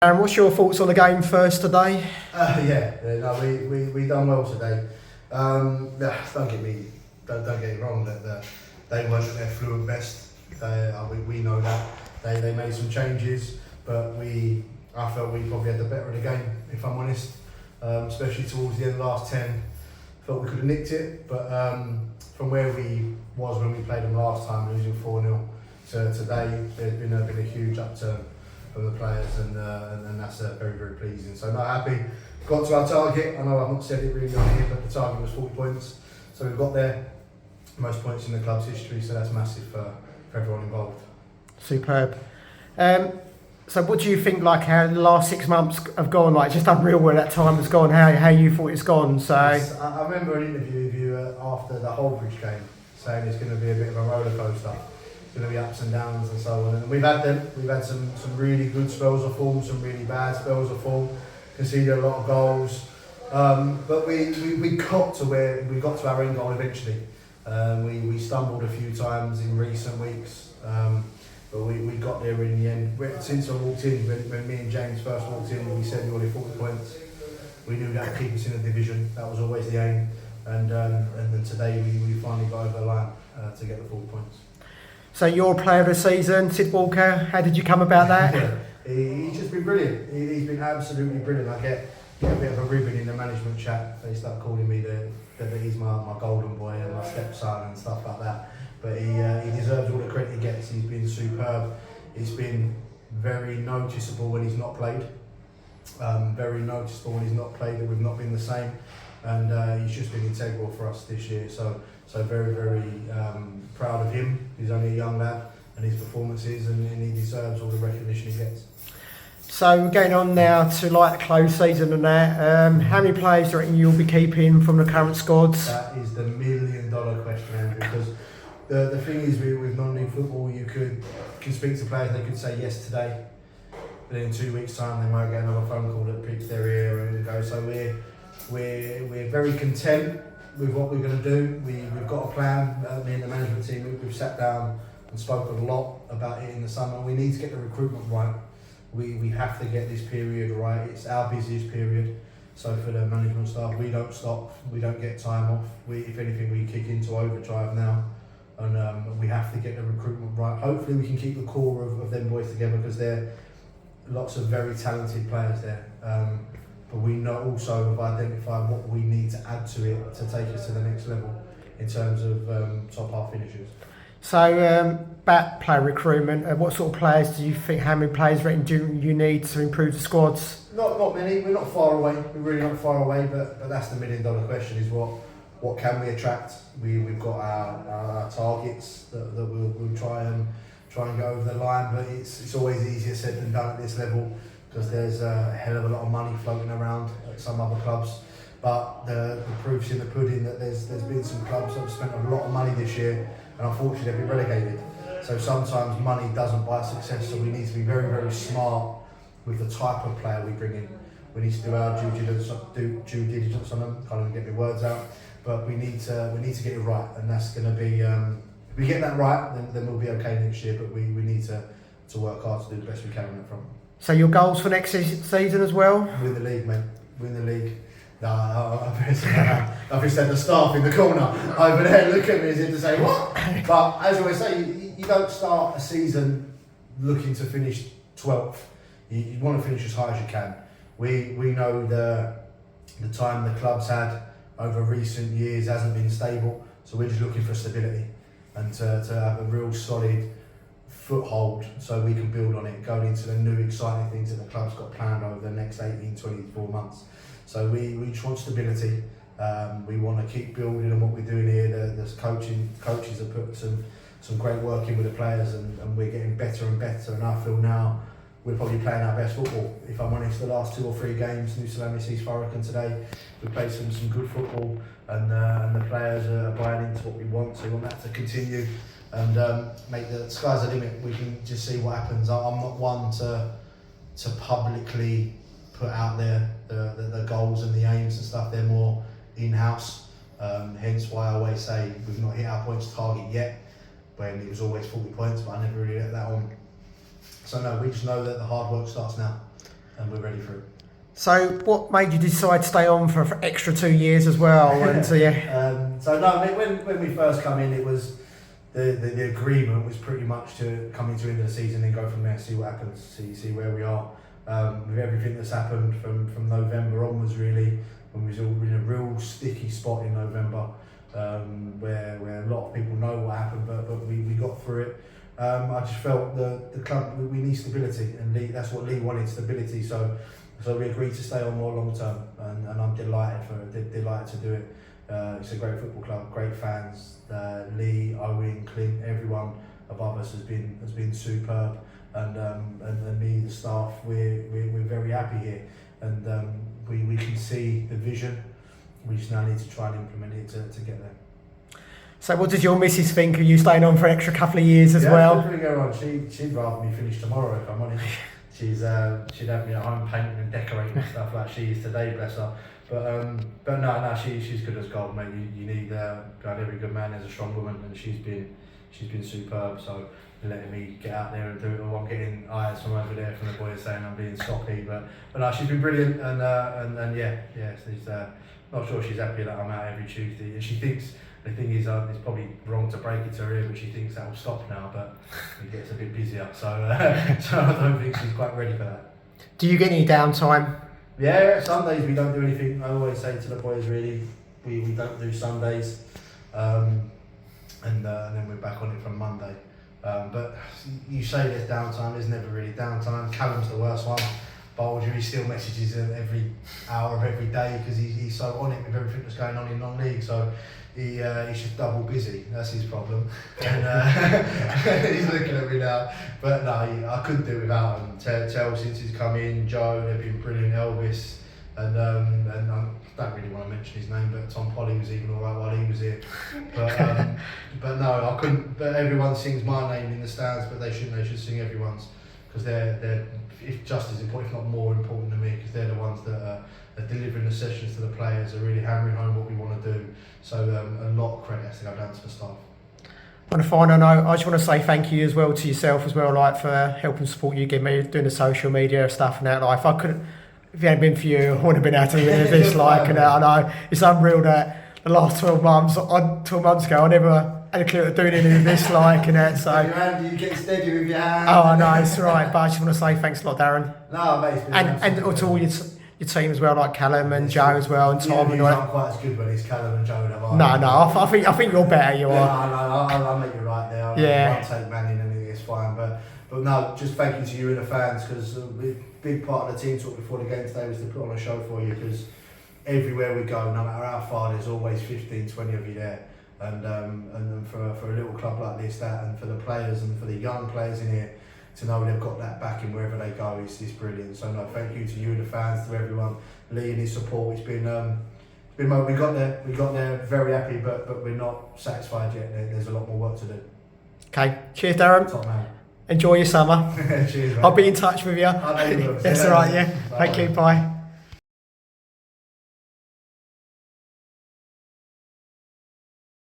And what's your thoughts on the game first today? No, we done well today. Don't get me wrong that they weren't at their fluent best. We know that they made some changes, but I felt we probably had the better of the game, if I'm honest. Especially towards the end of the last 10, felt we could have nicked it, but from where we was when we played them last time, losing 4-0 to today, there's been a huge upturn from the players, and that's very, very pleasing. So not happy. Got to our target. I know I've not said it really on here, but the target was 40 points. So we've got there, most points in the club's history. So that's massive for everyone involved. Superb. So what do you think, like how the last 6 months have gone? Like, it's just unreal where that time has gone. How you thought it's gone? So I remember an interview with you after the Holbridge game, saying it's going to be a bit of a roller coaster. Going to be ups and downs and so on, and we've had them. We've had some really good spells of form, some really bad spells of form. Conceded a lot of goals, but we got to our end goal eventually. We stumbled a few times in recent weeks, but we got there in the end. Since I walked in, when me and James first walked in, we said we wanted 40 points. We knew that would keep us in the division. That was always the aim, and then today we finally got over the line to get the 40 points. So your player of the season, Sid Walker, how did you come about that? He's just been brilliant. He's been absolutely brilliant. I get a bit of a ribbon in the management chat. They start calling me that he's my golden boy and my stepson and stuff like that. But he deserves all the credit he gets. He's been superb. It's been very noticeable when he's not played. Very noticeable when he's not played that we've not been the same. And he's just been integral for us this year. So very, very proud of him. He's only a young lad, and his performances, and he deserves all the recognition he gets. So we're going on now to like the close season and that. How many players do you reckon you'll be keeping from the current squads? That is the $1 million question, Andrew, because the thing is with non-league football, you can speak to players, they could say yes today, but in 2 weeks' time they might get another phone call that picks their ear and go. So we're very content with what we're going to do. We've got a plan. Me and the management team, we've sat down and spoken a lot about it in the summer. We need to get the recruitment right. We have to get this period right. It's our busiest period. So for the management staff, we don't stop. We don't get time off. If anything, we kick into overdrive now. And we have to get the recruitment right. Hopefully we can keep the core of them boys together, because there are lots of very talented players there. But we also have identified what we need to add to it to take us to the next level in terms of top half finishes. So back player recruitment, what sort of players do you think, how many players do you need to improve the squads? Not many. We're not far away. We're really not far away, but that's the $1 million question, is what can we attract? We've got our targets that we'll try and go over the line, but it's always easier said than done at this level, because there's a hell of a lot of money floating around at some other clubs. But the proof's in the pudding that there's been some clubs that have spent a lot of money this year, and unfortunately they've been relegated. So sometimes money doesn't buy success, so we need to be very, very smart with the type of player we bring in. We need to do our due diligence on them, can't even get my words out, but we need to get it right, and that's going to be, if we get that right, then we'll be okay next year, but we need to work hard to do the best we can on that front. So your goals for next season as well? Win the league, mate. Win the league. No, I've just had the staff in the corner over there look at me as if to say, what? But as I always say, you don't start a season looking to finish 12th. You want to finish as high as you can. We know the time the club's had over recent years hasn't been stable, so we're just looking for stability and to have a real solid foothold so we can build on it going into the new exciting things that the club's got planned over the next 18, 24 months. So we just want stability. We want to keep building on what we're doing here. The coaches have put some great work in with the players, and we're getting better and better, and I feel now we're probably playing our best football. If I'm honest, the last 2 or 3 games, New Salami, East Forest, and today, we played some good football, and the players are buying into what we want, so we want that to continue and make the sky's the limit. We can just see what happens. I'm not one to publicly put out there the goals and the aims and stuff. They're more in-house, hence why I always say we've not hit our points target yet, when it was always 40 points, but I never really let that on. So no, we just know that the hard work starts now. we're ready for it. So what made you decide to stay on for extra 2 years as well? And So no, when we first come in, it was the agreement was pretty much to come into the end of the season and go from there, see what happens, see where we are. With everything that's happened from November onwards, really, when we was all in a real sticky spot in November, where a lot of people know what happened, but we got through it. I just felt the club, we need stability, and that's what Lee wanted, stability. So we agreed to stay on more long term, and I'm delighted to do it. It's a great football club, great fans. Lee, Owen, Clint, everyone above us has been superb, and me, the staff, we're very happy here, and we can see the vision. We just now need to try and implement it to get there. So what does your missus think of you staying on for an extra couple of years as well? Yeah, bring her on. She'd rather me finish tomorrow, if I'm honest. She'd have me at home painting and decorating and stuff like she is today, bless her. But no, she's good as gold, mate. You need every good man has a strong woman, and she's been superb. So letting me get out there and do it all, I'm getting eyes from over there from the boys saying I'm being sloppy, but no, she's been brilliant, and yeah, she's not sure she's happy that I'm out every Tuesday, and she thinks. The thing is, it's probably wrong to break it to her ear, but she thinks that will stop now, but it gets a bit busier, so I don't think she's quite ready for that. Do you get any downtime? Yeah, Sundays we don't do anything. I always say to the boys, really, we don't do Sundays, and then we're back on it from Monday. But you say there's downtime, there's never really downtime. Callum's the worst one. Bolger, he still messages him every hour of every day because he's so on it with everything that's going on in non-league. So he's just double busy. That's his problem. And he's looking at me now. But no, I couldn't do it without him. Tell since he's come in, Joe, they've been brilliant. Elvis, and I don't really want to mention his name, but Tom Polly was even alright while he was here. But no, I couldn't. But everyone sings my name in the stands, but they shouldn't. They should sing everyone's, because they're just as important, if not more important to me, because they're the ones that are delivering the sessions to the players, are really hammering home what we want to do. So a lot of credit has to go down to the staff. On a final note, I just want to say thank you as well to yourself as well, like for helping support you, doing the social media stuff and that. Like, if it hadn't been for you, I wouldn't have been able to do this. Like, and I know it's unreal that the last 12 months ago, I never had a clue of doing any of this, like, and that. So you get steady with your hand. Oh, I know, it's right. But I just want to say thanks a lot, Darren. No, mate, it's been and to all your team as well, like Callum and Joe as well, and Tom. You're not quite as good when it's Callum and Joe. No, I think you're better. You are. I'll make you right there. Yeah. I'll take Manning and it's fine. But no, just thank you to you and the fans, because a big part of the team talk before the game today was to put on a show for you, because everywhere we go, no matter how far, there's always 15, 20 of you there. And for a little club like this, and for the players and for the young players in here, to know they've got that backing wherever they go is brilliant. So no, thank you to you and the fans, to everyone, Lee and his support. It's been we got there very happy, but we're not satisfied yet. There's a lot more work to do. Okay, cheers, Darren. Top man. Enjoy your summer. Cheers, mate. I'll be in touch with you. I know you will. That's all right, yeah. Thank you, bye.